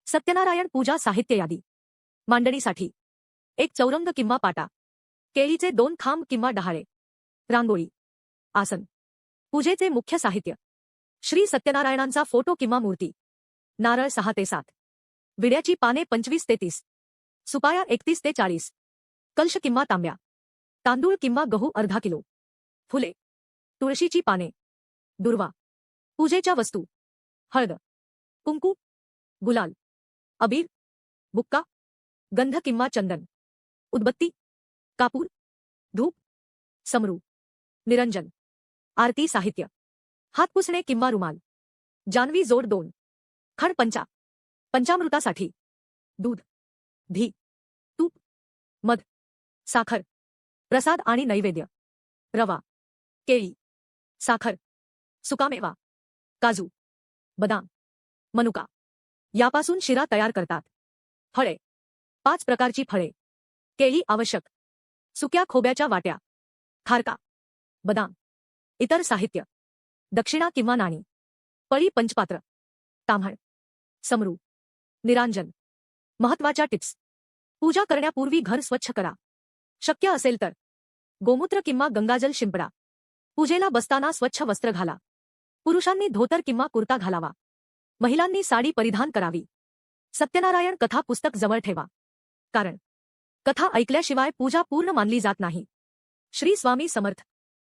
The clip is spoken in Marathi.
सत्यनारायण पूजा साहित्य यादी. मांडणीसाठी 1 चौरंग किंवा पाटा, केळीचे 2 खांब किंवा डहाळे, रांगोळी, आसन. पूजेचे मुख्य साहित्य: श्री सत्यनारायणांचा फोटो किंवा मूर्ती, नारळ 6 ते 7, विड्याची पाने 25 ते 30, सुपाया 31 ते 40, कलश किंवा तांब्या, तांदूळ किंवा गहू अर्धा किलो, फुले, तुळशीची पाने, दुर्वा. पूजेच्या वस्तू: हळद, कुंकू, गुलाल, अबीर, बुक्का, गंध किंवा चंदन, उदबत्ती, कापूर, धूप, समरू, निरंजन. आरती साहित्य: हात पुसणे किंवा रुमाल, जानवी जोड 2, खड पंचा, पंचामृतासाठी दूध, धी, तूप, मध, साखर. प्रसाद आणि नैवेद्य: रवा, केळी, साखर, सुकामेवा, काजू, बदाम, मनुका. यापासून शिरा तयार करतात. फळे: 5 प्रकारची फळे, केळी आवश्यक, सुक्या खोब्याच्या वाट्या, खारका, बदाम. इतर साहित्य: दक्षिणा किंवा नाणी, पळी पंचपात्र, ताम्हळ, समरू, निरांजन. महत्त्वाच्या टिप्स: पूजा करण्यापूर्वी घर स्वच्छ करा. शक्य असेल तर गोमूत्र किंवा गंगाजल शिंपडा. पूजेला बसताना स्वच्छ वस्त्र घाला. पुरुषांनी धोतर किंवा कुर्ता घालावा. महिलांनी साडी परिधान करावी. सत्यनारायण कथा पुस्तक जवळ ठेवा, कारण कथा ऐकल्याशिवाय पूजा पूर्ण मानली जात नाही. श्री स्वामी समर्थ.